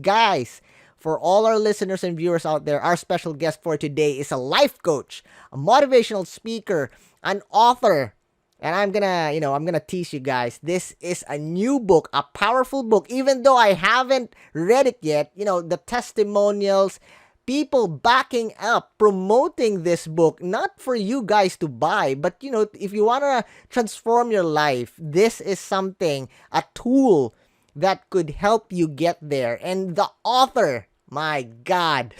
Guys, for all our listeners and viewers out there, our special guest for today is a life coach, a motivational speaker, an author. And I'm gonna tease you guys. This is a new book, a powerful book. Even though I haven't read it yet, the testimonials, people backing up, promoting this book, not for you guys to buy, but if you wanna transform your life, this is something, a tool that could help you get there. And the author, my God,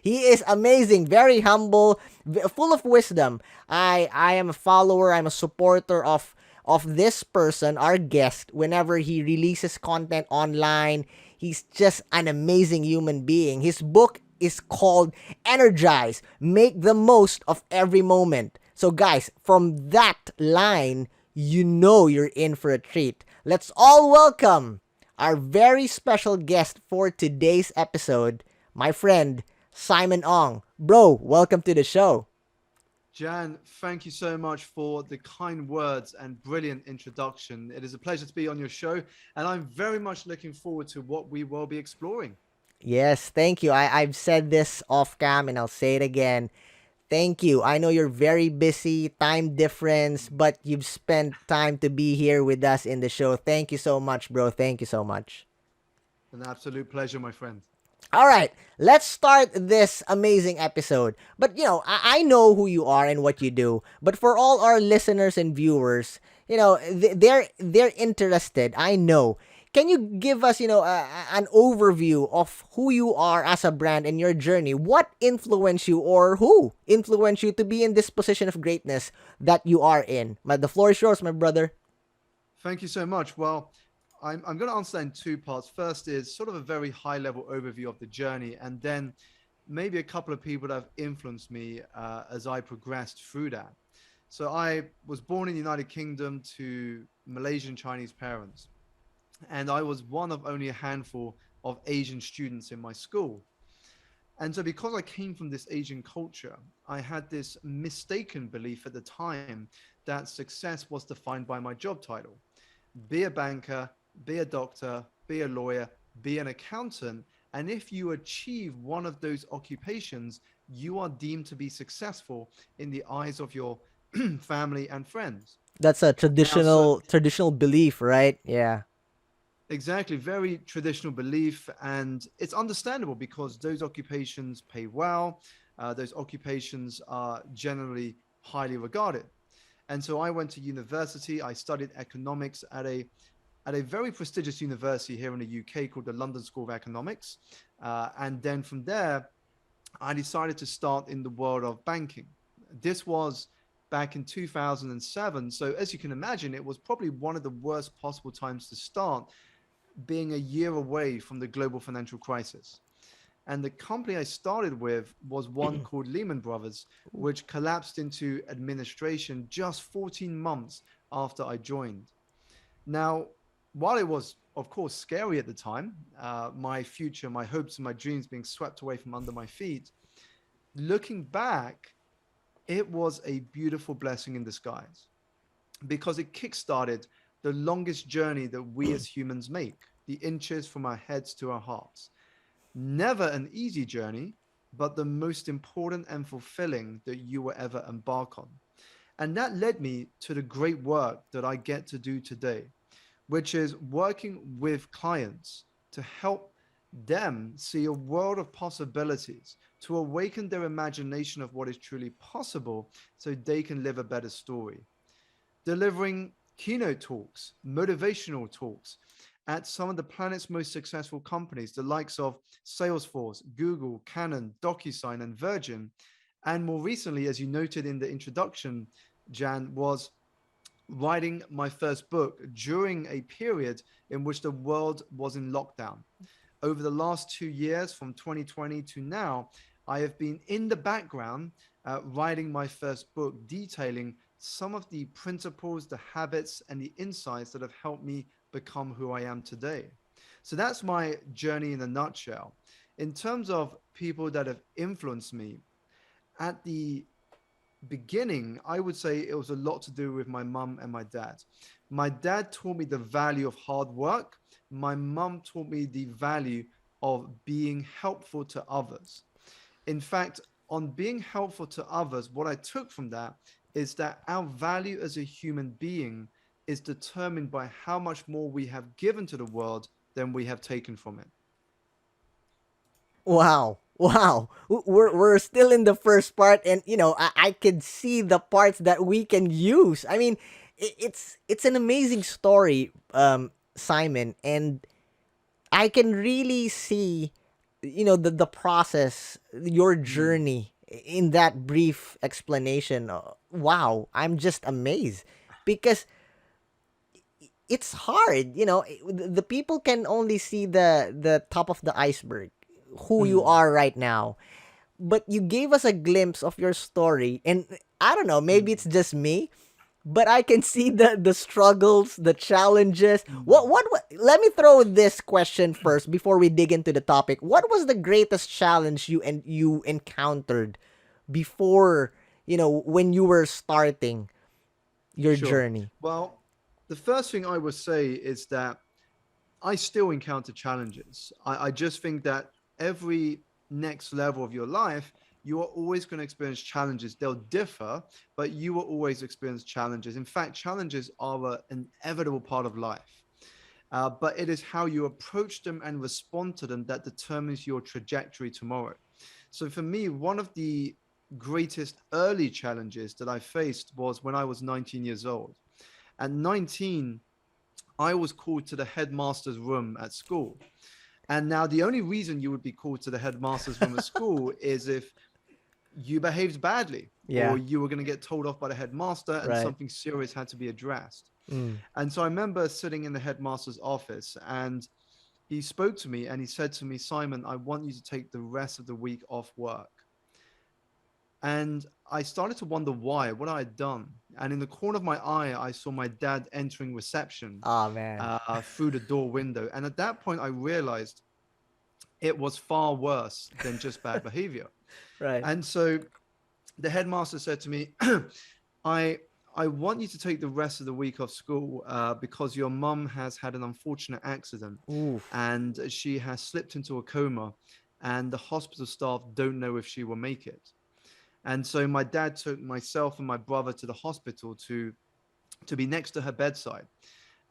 he is amazing, very humble, full of wisdom. I am a follower, I'm a supporter of this person, our guest. Whenever he releases content online, he's just an amazing human being. His book is called Energize, Make the Most of Every Moment. So guys, from that line, you're in for a treat. Let's all welcome our very special guest for today's episode, my friend Simon Ong. Bro, welcome to the show. Jan, thank you so much for the kind words and brilliant introduction. It is a pleasure to be on your show, and I'm very much looking forward to what we will be exploring. Yes, thank you. I've said this off cam and I'll say it again. Thank you. I know you're very busy, time difference, but you've spent time to be here with us in the show. Thank you so much, bro. Thank you so much. An absolute pleasure, my friend. All right, let's start this amazing episode. But I know who you are and what you do. But for all our listeners and viewers, they're interested. I know. Can you give us, an overview of who you are as a brand and your journey? What influenced you, or who influenced you to be in this position of greatness that you are in? The floor is yours, my brother. Thank you so much. Well, I'm going to answer that in two parts. First is sort of a very high level overview of the journey, and then maybe a couple of people that have influenced me as I progressed through that. So I was born in the United Kingdom to Malaysian Chinese parents, and I was one of only a handful of Asian students in my school. And so, because I came from this Asian culture, I had this mistaken belief at the time that success was defined by my job title: be a banker, be a doctor, be a lawyer, be an accountant. And if you achieve one of those occupations, you are deemed to be successful in the eyes of your family and friends. That's a Now, so traditional belief, right? Yeah. exactly, very traditional belief, and it's understandable because those occupations pay well. Those occupations are generally highly regarded. And so I went to university. I studied economics at a very prestigious university here in the UK called the London School of Economics. And then from there, I decided to start in the world of banking. This was back in 2007. So as you can imagine, it was probably one of the worst possible times to start, being a year away from the global financial crisis. And the company I started with was one called Lehman Brothers, which collapsed into administration just 14 months after I joined. Now, while it was, of course, scary at the time, my future, my hopes, and my dreams being swept away from under my feet, looking back, it was a beautiful blessing in disguise because it kickstarted the longest journey that we as humans make, the inches from our heads to our hearts. Never an easy journey, but the most important and fulfilling that you will ever embark on. And that led me to the great work that I get to do today, which is working with clients to help them see a world of possibilities, to awaken their imagination of what is truly possible so they can live a better story. Delivering keynote talks, motivational talks at some of the planet's most successful companies, the likes of Salesforce, Google, Canon, DocuSign, and Virgin. And more recently, as you noted in the introduction, Jan, was writing my first book during a period in which the world was in lockdown. Over the last 2 years, from 2020 to now, I have been in the background writing my first book, detailing some of the principles, the habits, and the insights that have helped me become who I am today. So that's my journey in a nutshell. In terms of people that have influenced me, at the beginning, I would say it was a lot to do with my mum and my dad. My dad taught me the value of hard work. My mum taught me the value of being helpful to others. In fact, on being helpful to others, what I took from that is that our value as a human being is determined by how much more we have given to the world than we have taken from it. Wow. Wow. We're still in the first part, and I could see the parts that we can use. I mean, it's an amazing story, Simon, and I can really see, the process, your Mm, journey in that brief explanation. Wow, I'm just amazed because it's hard. The people can only see the top of the iceberg, who you mm, are right now. But you gave us a glimpse of your story, and I don't know, maybe mm, it's just me, but I can see the struggles, the challenges. mm. Let me throw this question first before we dig into the topic. What was the greatest challenge you encountered before, when you were starting your Sure. journey? Well, the first thing I would say is that I still encounter challenges. I just think that every next level of your life, you are always going to experience challenges. They'll differ, but you will always experience challenges. In fact, challenges are an inevitable part of life. But it is how you approach them and respond to them that determines your trajectory tomorrow. So for me, one of the greatest early challenges that I faced was when I was 19 years old. At 19, I was called to the headmaster's room at school. And now the only reason you would be called to the headmaster's room at school is if you behaved badly or Yeah, you were going to get told off by the headmaster and right. something serious had to be addressed. Mm. And so I remember sitting in the headmaster's office and he spoke to me and he said to me, Simon, I want you to take the rest of the week off work. And I started to wonder why, what I had done. And in the corner of my eye, I saw my dad entering reception Oh man. through the door window. And at that point, I realized it was far worse than just bad behavior. Right. And so the headmaster said to me, I I want you to take the rest of the week off school because your mum has had an unfortunate accident Oof. and she has slipped into a coma and the hospital staff don't know if she will make it. And so my dad took myself and my brother to the hospital to be next to her bedside.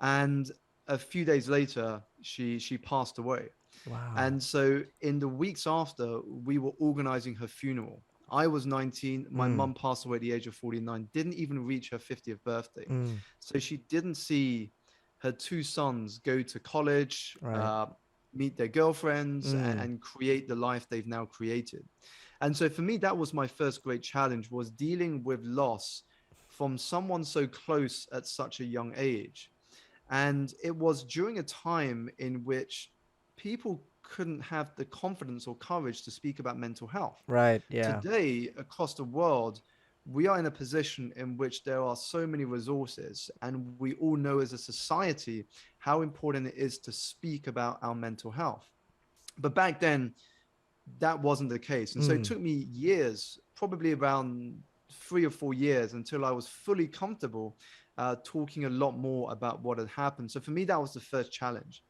And a few days later, she passed away. Wow. And so in the weeks after, we were organizing her funeral. I was 19. My Mm. mum passed away at the age of 49, didn't even reach her 50th birthday. Mm. So she didn't see her two sons go to college, Right. meet their girlfriends, Mm. and create the life they've now created. And so for me, that was my first great challenge, was dealing with loss from someone so close at such a young age. And it was during a time in which people couldn't have the confidence or courage to speak about mental health. Right. Yeah. Today, across the world, we are in a position in which there are so many resources, and we all know as a society how important it is to speak about our mental health. But back then, that wasn't the case. And so it Mm. took me years, probably around 3 or 4 years, until I was fully comfortable talking a lot more about what had happened. So for me, that was the first challenge.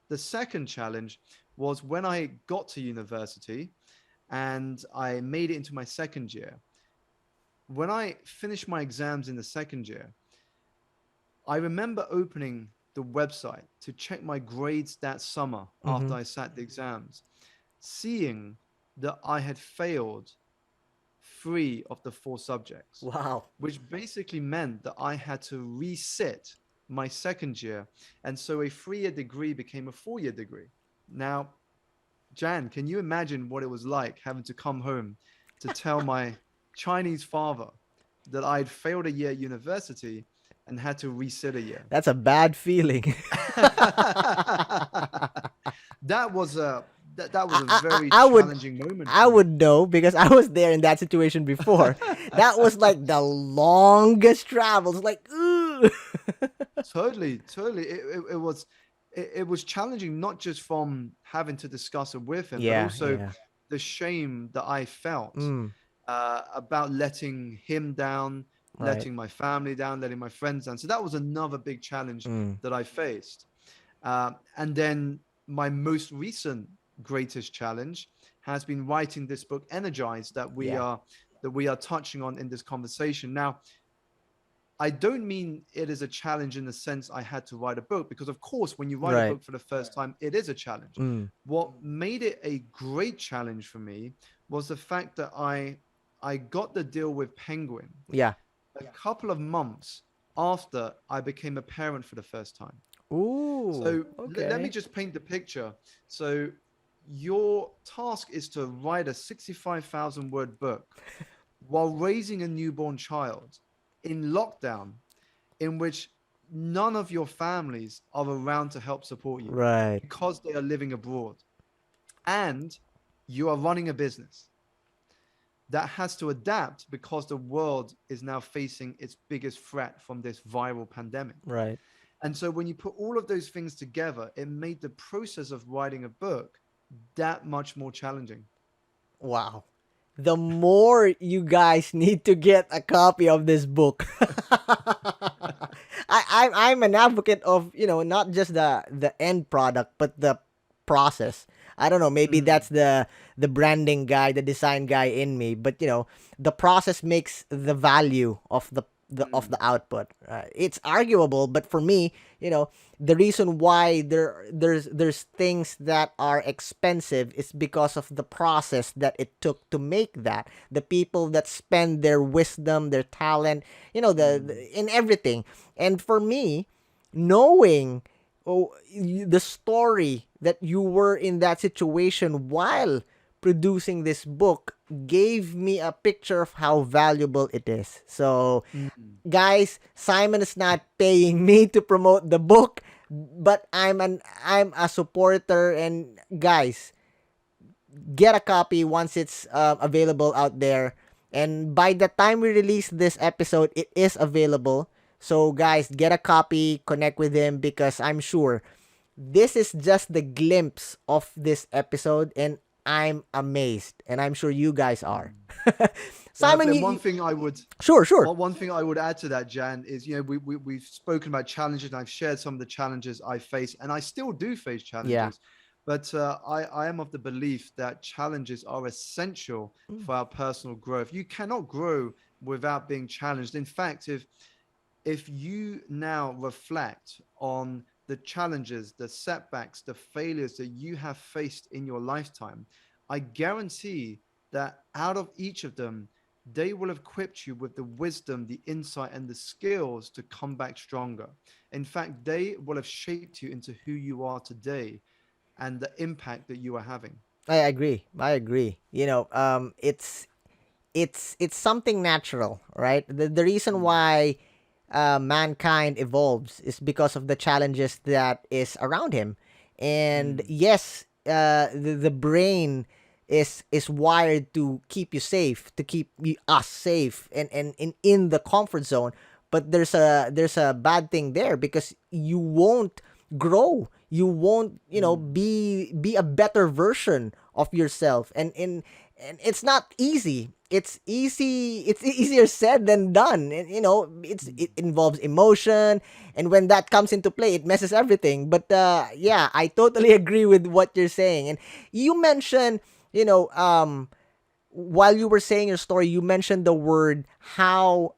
The second challenge was when I got to university and I made it into my second year. When I finished my exams in the second year, I remember opening the website to check my grades that summer after Mhm. I sat the exams, seeing that I had failed 3 of the 4 subjects, Wow. which basically meant that I had to resit my second year. And so a 3 year degree became a 4 year degree. Now, Jan, can you imagine what it was like having to come home to tell my Chinese father that I'd failed a year at university and had to resit a year? That's a bad feeling. that was a that I, was a I, I very I would challenging moment I for me. would know because I was there in that situation before. That was like the longest travels. Like, ooh. Totally, totally. It was challenging, not just from having to discuss it with him, but Yeah, also yeah. the shame that I felt Mm, about letting him down, right. letting my family down, letting my friends down. So that was another big challenge Mm, that I faced. And then my most recent greatest challenge has been writing this book, Energized, Yeah. that we are touching on in this conversation. Now, I don't mean it is a challenge in the sense I had to write a book, because of course, when you write a Right. book for the first time, it is a challenge. Mm. What made it a great challenge for me was the fact that I got the deal with Penguin Yeah. a couple of months after I became a parent for the first time. Ooh. So let me Okay. just paint the picture. So your task is to write a 65,000 word book while raising a newborn child in lockdown, in which none of your families are around to help support you Right. because they are living abroad, and you are running a business that has to adapt because the world is now facing its biggest threat from this viral pandemic. Right. And so when you put all of those things together, it made the process of writing a book that much more challenging. Wow. The more you guys need to get a copy of this book. I'm an advocate of, not just the end product, but the process. I don't know, maybe Mm, that's the branding guy, the design guy in me, but the process makes the value of the mm, output. It's arguable, but for me, the reason why there's things that are expensive is because of the process that it took to make that. The people that spend their wisdom, their talent, mm, in everything. And for me, knowing the story that you were in that situation while producing this book gave me a picture of how valuable it is. So, mm. guys, Simon is not paying me to promote the book, but I'm a supporter. And guys, get a copy once it's available out there. And by the time we release this episode, it is available. So guys, get a copy, connect with him, because I'm sure this is just the glimpse of this episode, and I'm amazed, and I'm sure you guys are. Simon, Definitely. And you sure, sure. one thing I would add to that, Jan, is we've spoken about challenges, and I've shared some of the challenges I face, and I still do face Yeah. challenges. But I am of the belief that challenges are essential Mm. for our personal growth. You cannot grow without being challenged. In fact, if you now reflect on the challenges, the setbacks, the failures that you have faced in your lifetime, I guarantee that out of each of them, they will have equipped you with the wisdom, the insight, and the skills to come back stronger. In fact, they will have shaped you into who you are today and the impact that you are having. I agree. I agree. It's something natural, right? The reason Mm, why mankind evolves is because of the challenges that is around him. And mm, yes, the brain is wired to keep you safe, to keep us safe, and in the comfort zone. But there's a bad thing there, because you won't grow. You won't, mm, be a better version of yourself. And it's not easy. It's easier said than done. And it mm. involves emotion, and when that comes into play, it messes everything. But yeah, I totally agree with what you're saying. And you mentioned, while you were saying your story, you mentioned the word how,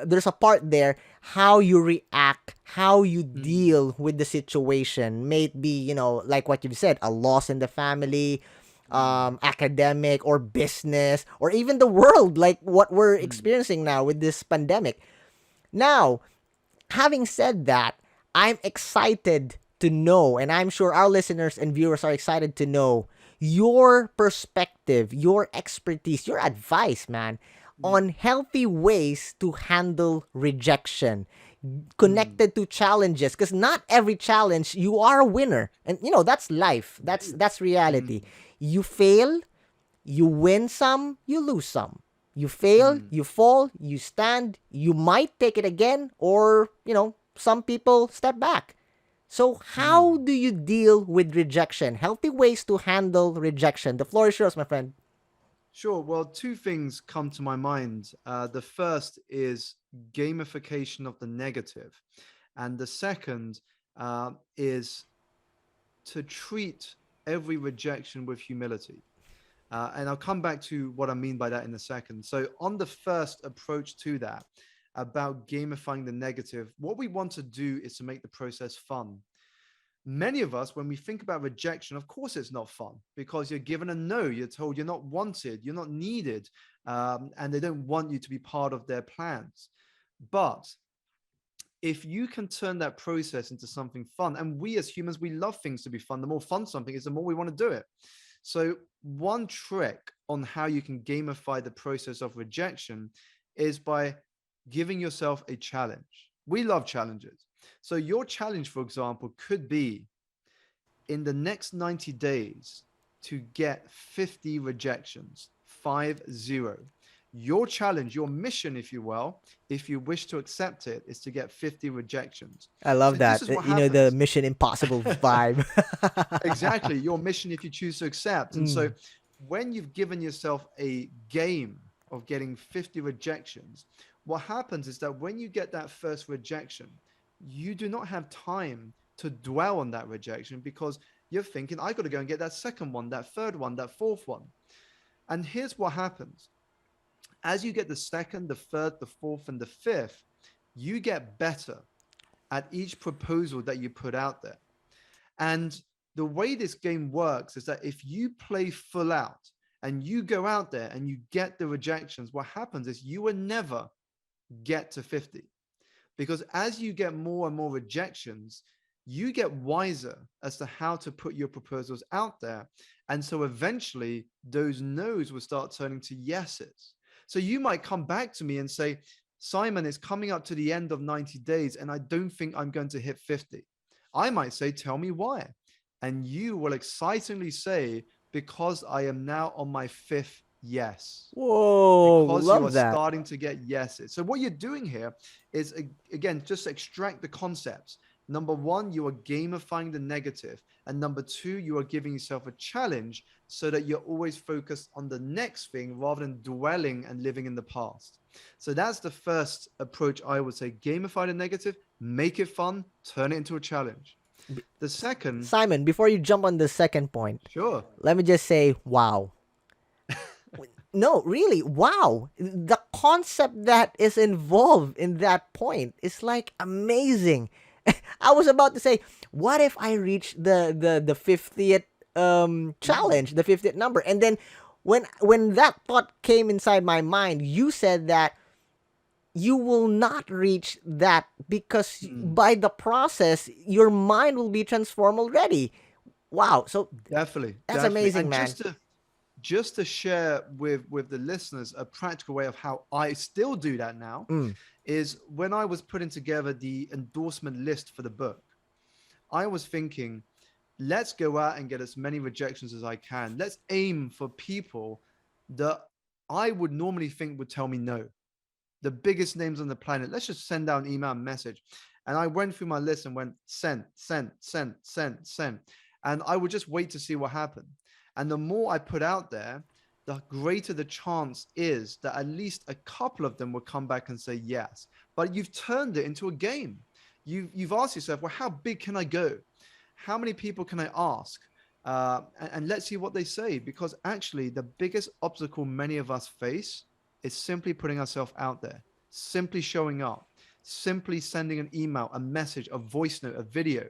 there's a part there, how you react, how you Mm, deal with the situation. May it be, like what you've said, a loss in the family, mm, academic or business, or even the world, like what we're mm, experiencing now with this pandemic. Now, having said that, I'm excited to know, and I'm sure our listeners and viewers are excited to know your perspective, your expertise, your advice, man, on mm, healthy ways to handle rejection mm. connected to challenges, because not every challenge you are a winner. And that's life. That's reality. Mm, You fail, you win some, you lose some. You fail, mm, you fall, you stand, you might take it again, or, some people step back. So, how mm. do you deal with rejection? Healthy ways to handle rejection. The floor is yours, my friend. Sure. Well, two things come to my mind. The first is gamification of the negative, and the second is to treat every rejection with humility. And I'll come back to what I mean by that in a second. So, on the first approach to that, about gamifying the negative, what we want to do is to make the process fun. Many of us, when we think about rejection, of course, it's not fun because you're given a no, you're told you're not wanted, you're not needed, and they don't want you to be part of their plans. But if you can turn that process into something fun, and we as humans, we love things to be fun. The more fun something is, the more we want to do it. So, one trick on how you can gamify the process of rejection is by giving yourself a challenge. We love challenges. So, your challenge, for example, could be in the next 90 days to get 50 rejections, 50. Your challenge, your mission, if you will, if you wish to accept it, is to get 50 rejections. I love So, this that. is what You know, the happens. Mission Impossible vibe. Exactly, your mission if you choose to accept. And so Mm. when you've given yourself a game of getting 50 rejections, what happens is that when you get that first rejection, you do not have time to dwell on that rejection because you're thinking, I got to go and get that second one, that third one, that fourth one. And here's what happens. As you get the second, the third, the fourth, and the fifth, you get better at each proposal that you put out there. And the way this game works is that if you play full out and you go out there and you get the rejections, what happens is you will never get to 50. Because as you get more and more rejections, you get wiser as to how to put your proposals out there. And so eventually those no's will start turning to yeses. So you might come back to me and say, Simon, it's coming up to the end of 90 days and I don't think I'm going to hit 50. I might say, tell me why. And you will excitingly say, because I am now on my fifth yes. Whoa, Because you are love that. starting to get yeses. So what you're doing here is, again, just extract the concepts. Number one, you are gamifying the negative. And number two, you are giving yourself a challenge so that you're always focused on the next thing rather than dwelling and living in the past. So that's the first approach I would say. Gamify the negative, make it fun, turn it into a challenge. The second, Simon, before you jump on the second point, sure. let me just say, wow. No, really, wow. The concept that is involved in that point is like amazing. I was about to say, what if I reach the 50th challenge, the 50th number? And then when that thought came inside my mind, you said that you will not reach that because by the process your mind will be transformed already. Wow. So Definitely, that's definitely. amazing, And man. just to share with the listeners a practical way of how I still do that now Mm. is when I was putting together the endorsement list for the book, I was thinking, let's go out and get as many rejections as I can. Let's aim for people that I would normally think would tell me no. The biggest names on the planet. Let's just send out an email message. And I went through my list and went send, send, send, send, send. And I would just wait to see what happened. And the more I put out there, the greater the chance is that at least a couple of them will come back and say yes. But you've turned it into a game. You've asked yourself, well, how big can I go? How many people can I ask? And let's see what they say. Because actually, the biggest obstacle many of us face is simply putting ourselves out there, simply showing up, simply sending an email, a message, a voice note, a video.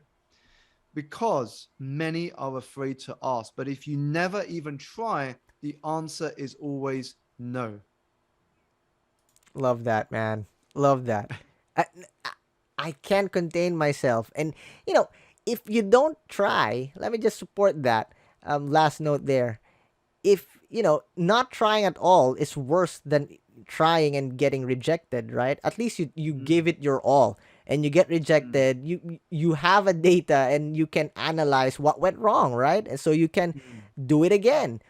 Because many are afraid to ask. But if you never even try, the answer is always no. Love that, man. Love that. I, I can't contain myself. And, you know, if you don't try, let me just support that. Last note there. If, you know, not trying at all is worse than trying and getting rejected, right? At least you give Mm, it your all and you get mm, rejected. You have a data and you can analyze what went wrong, right? And so you can mm, do it again.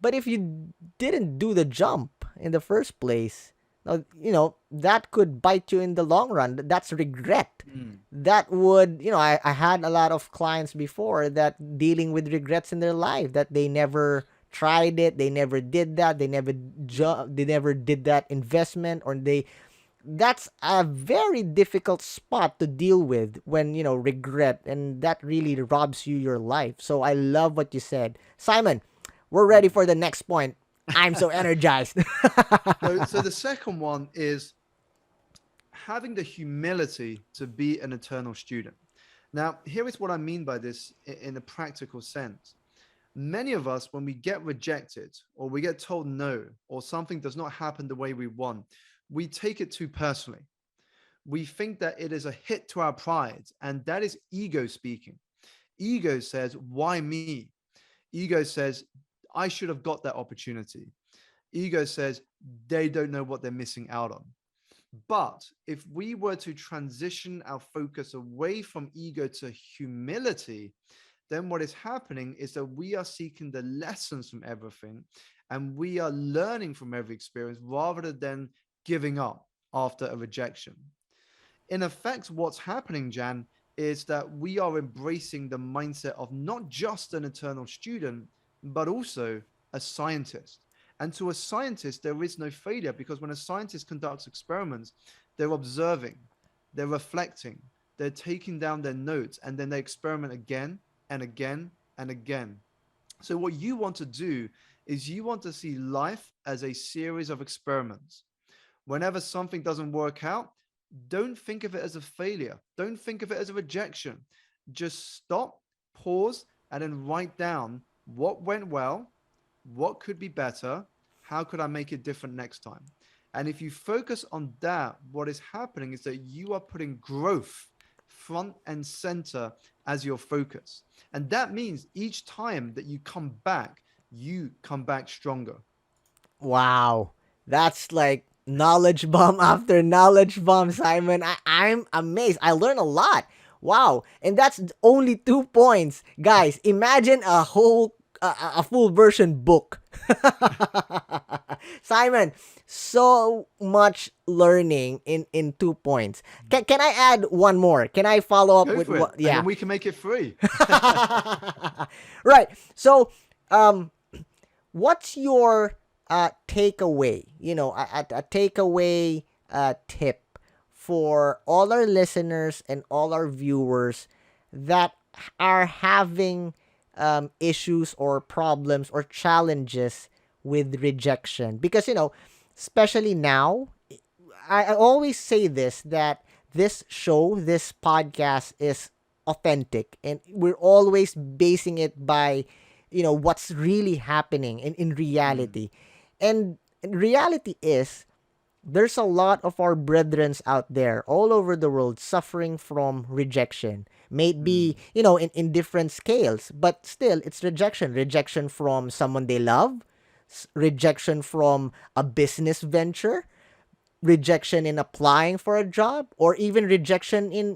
But if you didn't do the jump in the first place, now, you know, that could bite you in the long run. That's regret. mm, That would, you know, I had a lot of clients before that dealing with regrets in their life that they never tried it, they never did that, they never did that investment, or that's a very difficult spot to deal with when, regret, and that really robs you your life. So I love what you said. Simon, we're ready for the next point. I'm so energized. So the second one is having the humility to be an eternal student. Now, here is what I mean by this in a practical sense. Many of us, when we get rejected or we get told no, or something does not happen the way we want, we take it too personally. We think that it is a hit to our pride, and that is ego speaking. Ego says, why me? Ego says, I should have got that opportunity. Ego says, they don't know what they're missing out on. But if we were to transition our focus away from ego to humility, then what is happening is that we are seeking the lessons from everything, and we are learning from every experience rather than giving up after a rejection. In effect, what's happening, Jan, is that we are embracing the mindset of not just an eternal student, but also a scientist. And to a scientist, there is no failure, because when a scientist conducts experiments, they're observing, they're reflecting, they're taking down their notes, and then they experiment again and again and again. So, what you want to do is you want to see life as a series of experiments. Whenever something doesn't work out, don't think of it as a failure. Don't think of it as a rejection. Just stop, pause, and then write down what went well, what could be better, how could I make it different next time. And if you focus on that, what is happening is that you are putting growth front and center as your focus. And that means each time that you come back stronger. Wow. That's like knowledge bomb after knowledge bomb, Simon. I'm amazed. I learned a lot. Wow. And that's only 2 points. Guys, imagine a full version book. Simon, so much learning in 2 points. Can I add one more? Can I follow up Go with for it. what? And Yeah. then we can make it free. Right. So, what's your takeaway? A takeaway tip for all our listeners and all our viewers that are having issues or problems or challenges with rejection. Because, especially now, I always say this, that this show, this podcast is authentic, and we're always basing it by, what's really happening in Mm, reality. And reality is, there's a lot of our brethrens out there all over the world suffering from rejection. May it be, mm, in different scales, but still it's rejection. Rejection from someone they love, rejection from a business venture, rejection in applying for a job, or even rejection in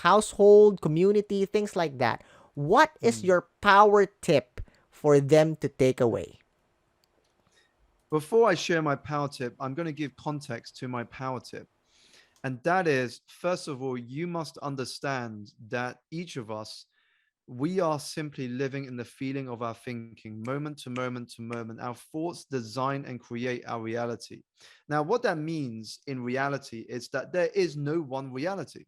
household, community, things like that. What is mm. your power tip for them to take away? Before I share my power tip, I'm going to give context to my power tip. And that is, first of all, you must understand that each of us, we are simply living in the feeling of our thinking, moment to moment to moment. Our thoughts design and create our reality. Now, what that means in reality is that there is no one reality.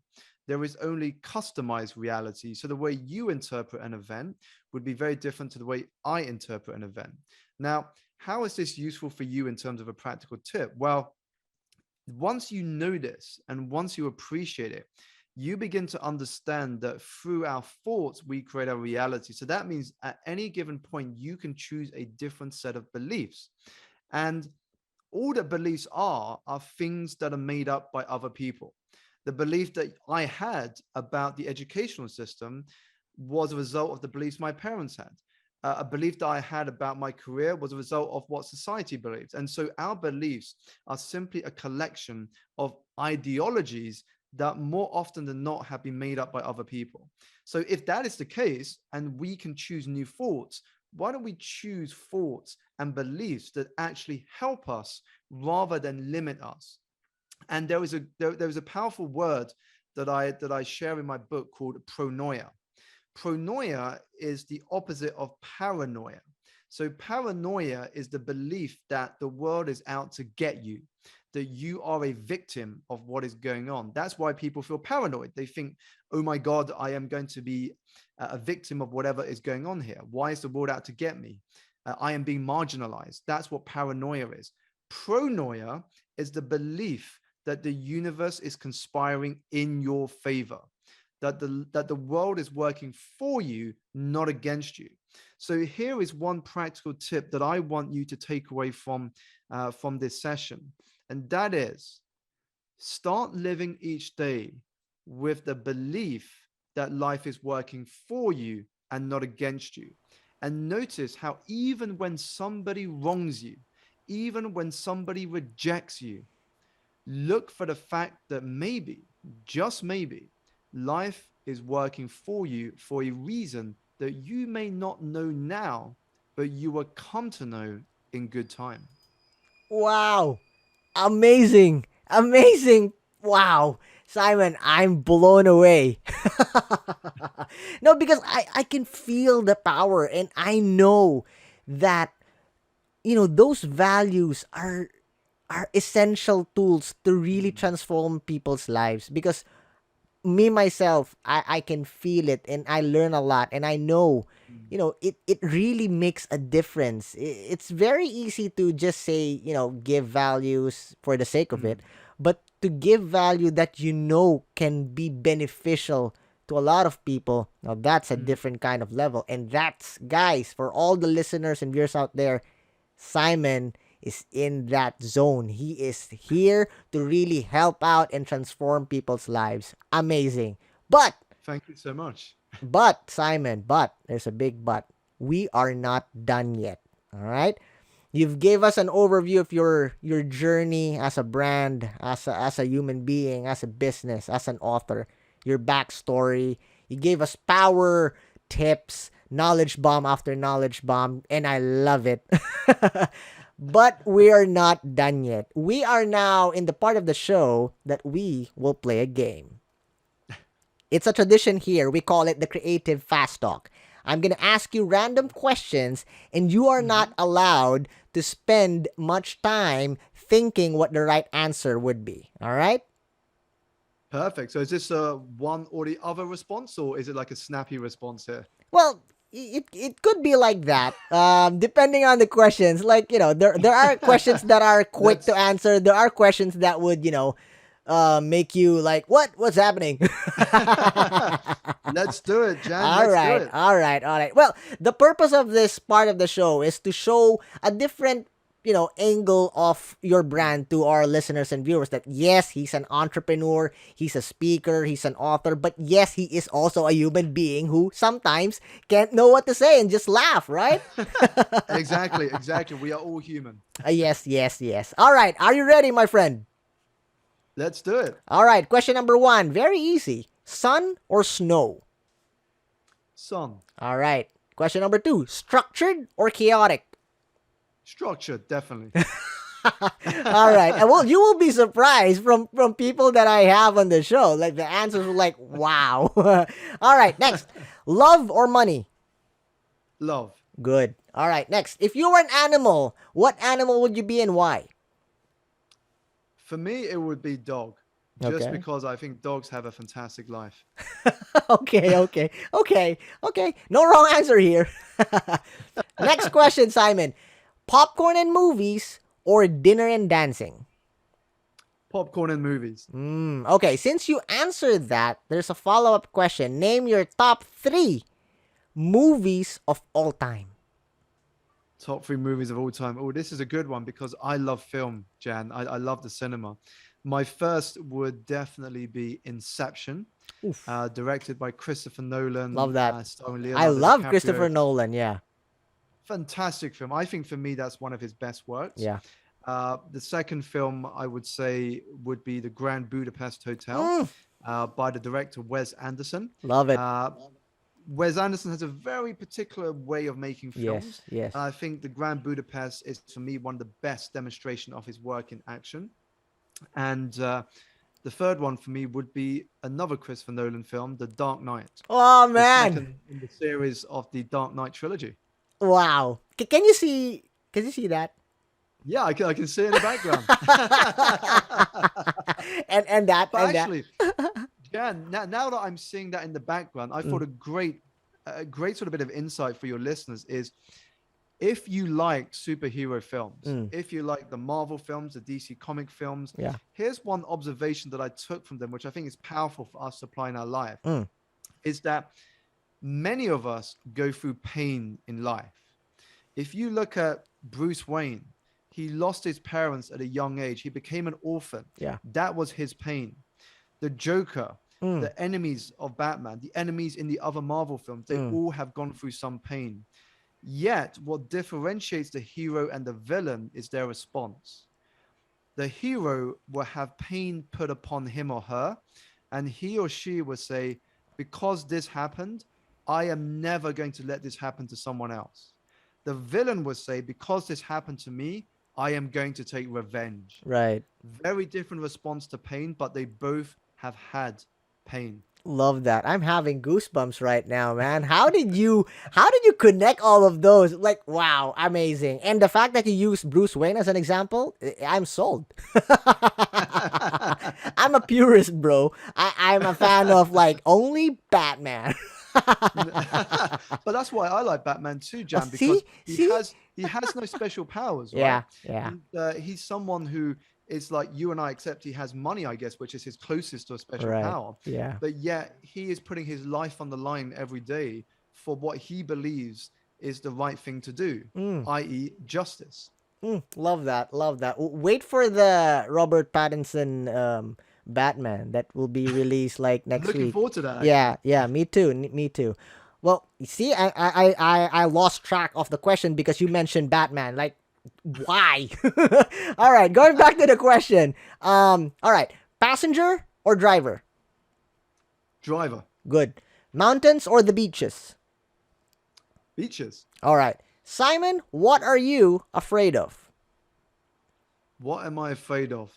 There is only customized reality. So the way you interpret an event would be very different to the way I interpret an event. Now, how is this useful for you in terms of a practical tip? Well, once you know this and once you appreciate it, you begin to understand that through our thoughts, we create our reality. So that means at any given point, you can choose a different set of beliefs. And all that beliefs are things that are made up by other people. The belief that I had about the educational system was a result of the beliefs my parents had. A belief that I had about my career was a result of what society believes. And so our beliefs are simply a collection of ideologies that more often than not have been made up by other people. So if that is the case and we can choose new thoughts, why don't we choose thoughts and beliefs that actually help us rather than limit us? And there is a powerful word that I share in my book called pronoia. Pronoia is the opposite of paranoia. So paranoia is the belief that the world is out to get you, that you are a victim of what is going on. That's why people feel paranoid. They think, oh my God, I am going to be a victim of whatever is going on here. Why is the world out to get me? I am being marginalized. That's what paranoia is. Pronoia is the belief that the universe is conspiring in your favor, that the world is working for you, not against you. So here is one practical tip that I want you to take away from this session, and that is start living each day with the belief that life is working for you and not against you. And notice how even when somebody wrongs you, even when somebody rejects you, look for the fact that maybe, just maybe, life is working for you for a reason that you may not know now, but you will come to know in good time. Wow. Amazing. Amazing. Wow. Simon, I'm blown away. No, because I can feel the power, and I know that, those values are essential tools to really Mm, transform people's lives, because me myself, I can feel it, and I learn a lot, and I know, mm, it really makes a difference. It's very easy to just say, give values for the sake of it, mm, but to give value that can be beneficial to a lot of people, now that's a mm. different kind of level. And that's, guys, for all the listeners and viewers out there, Simon is in that zone. He is here to really help out and transform people's lives. Amazing. But, Thank you so much. Simon, there's a big but. We are not done yet. All right? You've gave us an overview of your journey as a brand, as a human being, as a business, as an author, your backstory. You gave us power, tips, knowledge bomb after knowledge bomb, and I love it. But we are not done yet. We are now in the part of the show that we will play a game. It's a tradition here. We call it the Creative Fast Talk. I'm going to ask you random questions, and you are Hmm. not allowed to spend much time thinking what the right answer would be. All right? Perfect. So is this a one or the other response, or is it like a snappy response here? Well, it could be like that, depending on the questions. Like, there are questions that are quick to Let's answer. There are questions that would, make you like, what's happening? let's do it, Jan. All Let's do right, it. all right, all right. Well, the purpose of this part of the show is to show a different, angle of your brand to our listeners and viewers. That yes, he's an entrepreneur, he's a speaker, he's an author, but yes, he is also a human being who sometimes can't know what to say and just laugh, right? Exactly, exactly. We are all human. Yes, yes, yes. All right, are you ready, my friend? Let's do it. All right, question number one, very easy. Sun or snow? Son, All right. Question number two, structured or chaotic? structure, definitely. All right. And well, you will be surprised from people that I have on the show. Like the answers were like, wow. All right. Next, love or money? Love. Good. All right. Next, if you were an animal, what animal would you be and why? For me, it would be dog, just Okay. because I think dogs have a fantastic life. Okay. Okay. Okay. Okay. No wrong answer here. Next question, Simon. Popcorn and movies or dinner and dancing? Popcorn and movies. Okay, since you answered that, there's a follow-up question. Name your top 3 movies of all time. Top 3 movies of all time. Oh, this is a good one because I love film, Jan. I love the cinema. My first would definitely be Inception, Oof, directed by Christopher love Nolan, that. starring I Leonardo love Christopher DiCaprio. Nolan, yeah. Fantastic film. I think for me, that's one of his best works. Yeah. The second film I would say would be The Grand Budapest Hotel Mm, by the director Wes Anderson. love it. Uh, Wes Anderson has a very particular way of making Yes, films. yes. And I think The Grand Budapest is, for me, one of the best demonstration of his work in action. And the third one for me would be another Christopher Nolan film, The Dark Knight, Oh, the man. second in the series of the Dark Knight trilogy. Wow. Can you see that? Yeah, I can see it in the background. and that But and that. actually, yeah, now that I'm seeing that in the background, I thought Mm, a great sort of bit of insight for your listeners is if you like superhero films, mm, if you like the Marvel films, the DC comic films, yeah. here's one observation that I took from them, which I think is powerful for us to apply in our life, Mm, is that many of us go through pain in life. If you look at Bruce Wayne, he lost his parents at a young age. He became an orphan. yeah. That was his pain. The Joker, Mm, the enemies of Batman, the enemies in the other Marvel films, they mm, all have gone through some pain. Yet, what differentiates the hero and the villain is their response. The hero will have pain put upon him or her, and he or she will say, because this happened, I am never going to let this happen to someone else. The villain will say, because this happened to me, I am going to take revenge. right. Very different response to pain, but they both have had pain. Love that. I'm having goosebumps right now, man. How did you connect all of those? Like, wow, amazing. And the fact that you use Bruce Wayne as an example, I'm sold. I'm a purist, bro. I'm a fan of like only Batman. But that's why I like Batman too, Oh, Jan, see? because See? he has no special powers, right? Yeah, yeah. He's someone who is like you and I, except he has money, I guess, which is his closest to a special Right. power. Yeah. But yet he is putting his life on the line every day for what he believes is the right thing to do, Mm. i.e., justice. Love that. Love that. Wait for the Robert Pattinson Batman that will be released like I'm next looking week. forward to that Yeah, actually. yeah, me too. Me too. Well, you see, I lost track of the question because you mentioned Batman. Like, why? All right, going back to the question. All right, passenger or driver? Driver, Good. Mountains or the beaches? beaches. All right, Simon, what are you afraid of? What am I afraid of?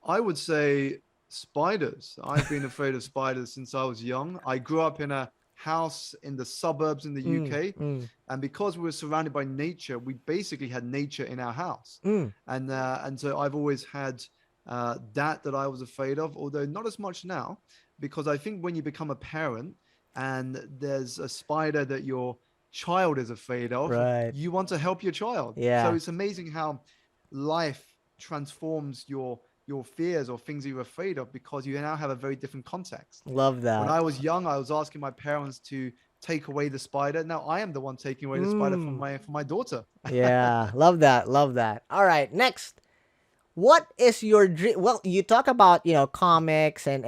I would say spiders. I've been afraid of spiders since I was young. I grew up in a house in the suburbs in the Mm, UK, mm, and because we were surrounded by nature, we basically had nature in our house, mm. and so I've always had that I was afraid of. Although not as much now, because I think when you become a parent and there's a spider that your child is afraid of, Right. you want to help your child. So Yeah. it's amazing how life transforms your fears or things you're afraid of because you now have a very different context. Love When that. I was young, I was asking my parents to take away the spider. Now I am the one taking away the spider Mm. from my daughter. Yeah. Love that. Love that. All right. Next. What is your dream? Well, you talk about, comics and,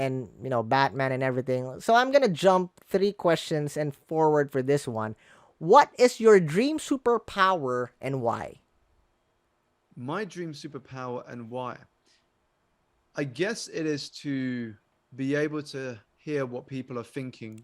Batman and everything. So I'm going to jump 3 questions and forward for this one. What is your dream superpower and why? My dream superpower and why? I guess it is to be able to hear what people are thinking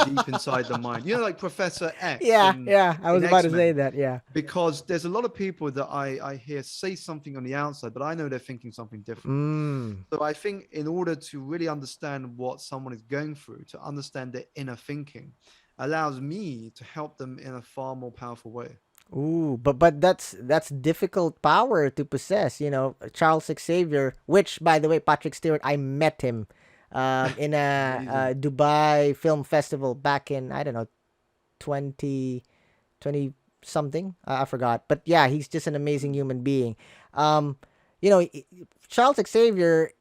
deep inside the mind. You know, like Professor X Yeah. Yeah. I in was about to say X-Men. that. Yeah. Because there's a lot of people that I hear say something on the outside, but I know they're thinking something different. Mm. So I think in order to really understand what someone is going through, to understand their inner thinking, allows me to help them in a far more powerful way. Ooh, but that's difficult power to possess. Charles Xavier, which by the way, Patrick Stewart, I met him, in Amazing. a Dubai Film Festival back in I don't know 2020 something. I forgot, but yeah, he's just an amazing Mm, human being. Um, you know, Charles Xavier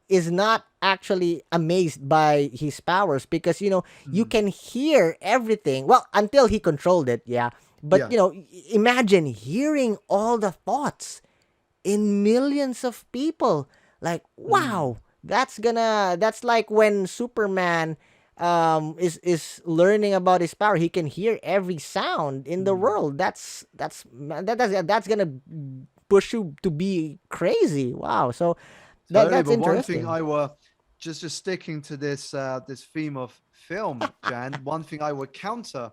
is not actually amazed by his powers because you mm. can hear everything, well, until he controlled it, yeah, but Yeah. imagine hearing all the thoughts in millions of people. Like, Mm, wow, that's like when Superman is learning about his power. He can hear every sound in the mm. world. That's gonna push you to be crazy. Wow. So Totally. that's But one thing interesting. I were just sticking to this theme of film, Jan. One thing I would counter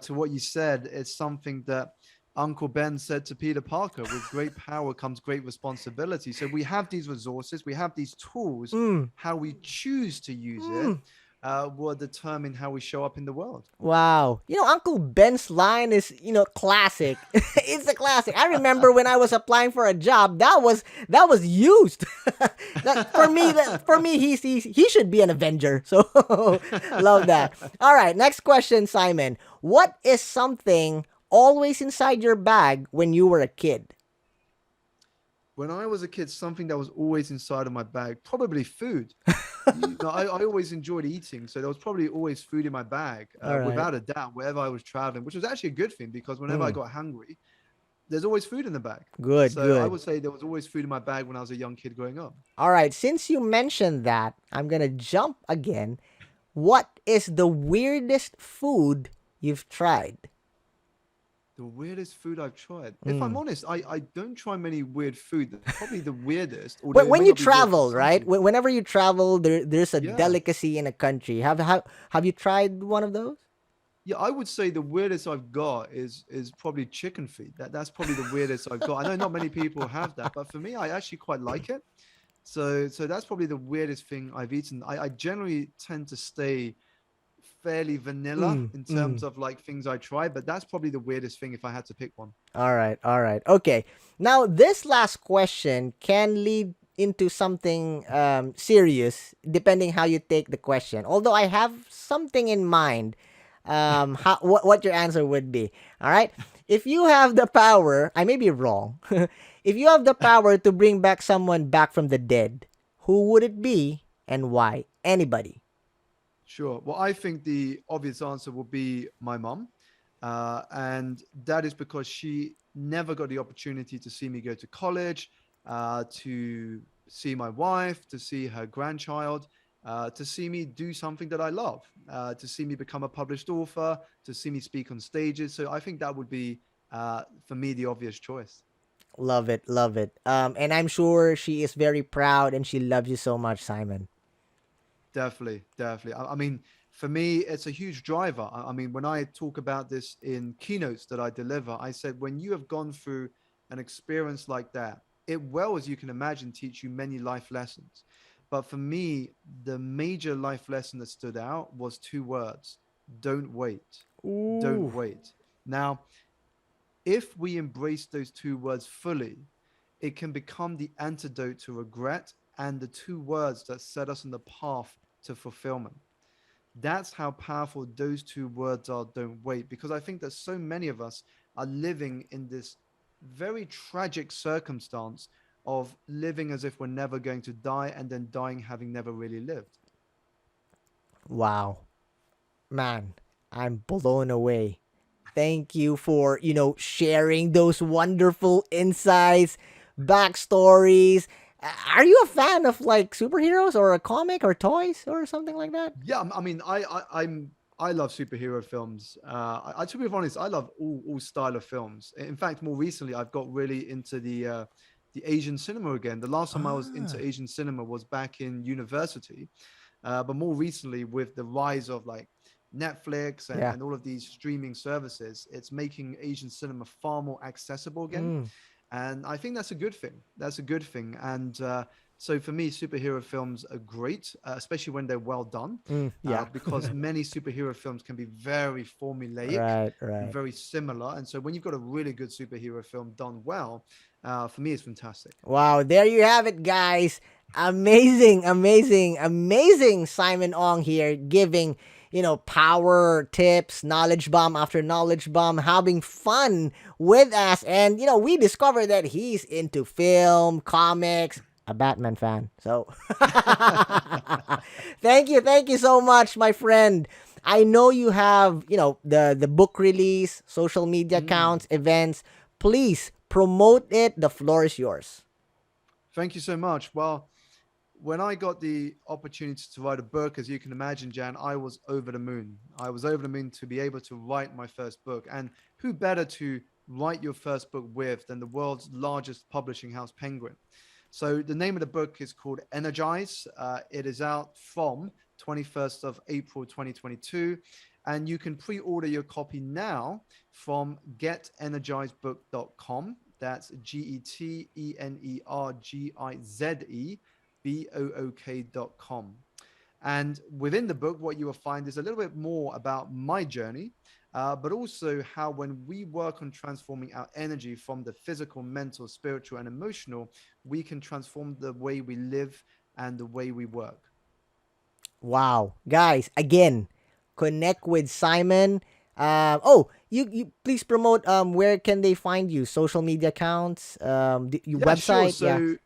to what you said is something that Uncle Ben said to Peter Parker: "With great power comes great responsibility." So we have these resources, we have these tools. Mm, How we choose to use it mm, will determine how we show up in the world. Wow. Uncle Ben's line is, classic. It's a classic. I remember when I was applying for a job, that was used. For me, he should be an Avenger. So love that. All right, next question, Simon. What is something always inside your bag when you were a kid? When I was a kid, something that was always inside of my bag, probably food. I always enjoyed eating, so there was probably always food in my bag, All right. without a doubt, wherever I was traveling, which was actually a good thing because whenever I Mm, got hungry, there's always food in the bag. good, So I good. would say there was always food in my bag when I was a young kid growing up. All right, since you mentioned that, I'm going to jump again. What is the weirdest food you've tried? The weirdest food I've tried. If I'm Mm. honest, I don't try many weird food. Probably the weirdest, although When it may when you not be weird for travel, some right? people. Whenever you travel, there's a Yeah. delicacy in a country. Have you tried one of those? Yeah, I would say the weirdest I've got is probably chicken feet. That's probably the weirdest I've got. I know not many people have that, but for me, I actually quite like it. So that's probably the weirdest thing I've eaten. I generally tend to stay fairly vanilla Mm, in terms mm. of like things I try, but that's probably the weirdest thing if I had to pick one. All right, all right. Okay. Now, this last question can lead into something serious, depending how you take the question. Although I have something in mind, what your answer would be. All right. If you have the power, I may be wrong. If you have the power to bring back someone back from the dead, who would it be and why? Anybody. Sure. Well, I think the obvious answer will be my mum. And that is because she never got the opportunity to see me go to college, to see my wife, to see her grandchild, to see me do something that I love, to see me become a published author, to see me speak on stages. So I think that would be, for me, the obvious choice. Love it, love it. And I'm sure she is very proud and she loves you so much, Simon. Definitely, definitely. I mean, for me, it's a huge driver. I mean, when I talk about this in keynotes that I deliver, I said, when you have gone through an experience like that, it well, as you can imagine, teach you many life lessons. But for me, the major life lesson that stood out was two words: don't wait. Don't Ooh. wait. Now, if we embrace those two words fully, it can become the antidote to regret and the two words that set us on the path to fulfillment. That's how powerful those two words are: don't wait. Because I think that so many of us are living in this very tragic circumstance of living as if we're never going to die and then dying having never really lived. Wow. Man, I'm blown away. Thank you for, sharing those wonderful insights, backstories. Are you a fan of like superheroes or a comic or toys or something like that? Yeah, I mean, I love superhero films. To be honest, I love all style of films. In fact, more recently, I've got really into the Asian cinema again. The last time I was into Ah, Asian cinema was back in university, but more recently, with the rise of like Netflix yeah. and all of these streaming services, it's making Asian cinema far more accessible again. Mm, And I think that's a good thing. That's a good thing. And so for me, superhero films are great, especially when they're well done, yeah. because many superhero films can be very formulaic Right, and right. very similar. And so when you've got a really good superhero film done well, for me, it's fantastic. Wow, there you have it, guys. Amazing, amazing, amazing Simon Ong here giving, power tips, knowledge bomb after knowledge bomb, having fun with us. And, we discovered that he's into film, comics, a Batman fan. So, thank you so much, my friend. I know you have, the book release, social media Mm. accounts, events. Please promote it. The floor is yours. Thank you so much. Well, when I got the opportunity to write a book, as you can imagine, Jan, I was over the moon. I was over the moon to be able to write my first book. And who better to write your first book with than the world's largest publishing house, Penguin? So the name of the book is called Energize. It is out from 21st of April 2022. And you can pre-order your copy now from getenergizebook.com. That's GETENERGIZE BOOK.com. And within the book, what you will find is a little bit more about my journey, but also how when we work on transforming our energy from the physical, mental, spiritual, and emotional, we can transform the way we live and the way we work. Wow. Guys, again, connect with Simon. You please promote where can they find you? Social media accounts, your Yeah, sure. website, yeah. So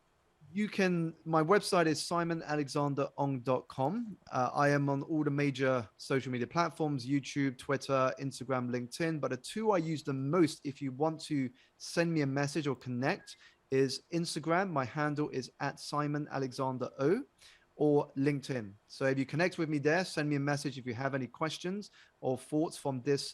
my website is simonalexanderong.com. I am on all the major social media platforms: YouTube, Twitter, Instagram, LinkedIn. But the two I use the most, if you want to send me a message or connect, is Instagram. My handle is at Simon Alexander O, or LinkedIn. So if you connect with me there, send me a message if you have any questions or thoughts from this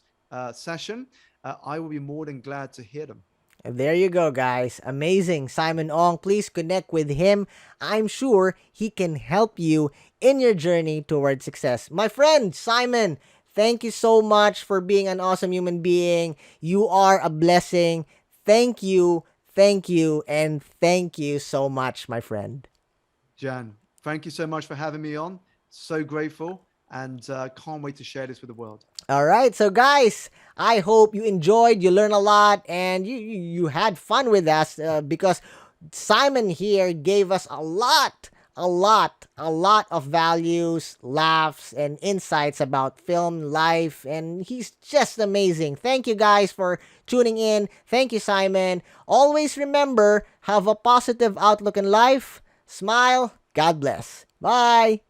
session. I will be more than glad to hear them. There you go, guys. Amazing. Simon Ong, please connect with him. I'm sure he can help you in your journey towards success. My friend, Simon, thank you so much for being an awesome human being. You are a blessing. Thank you, and thank you so much, my friend. Jan, thank you so much for having me on. So grateful, and can't wait to share this with the world. All right, so guys, I hope you enjoyed, you learned a lot, and you had fun with us because Simon here gave us a lot of values, laughs, and insights about film life, and he's just amazing. Thank you guys for tuning in. Thank you, Simon. Always remember, have a positive outlook in life. Smile. God bless. Bye.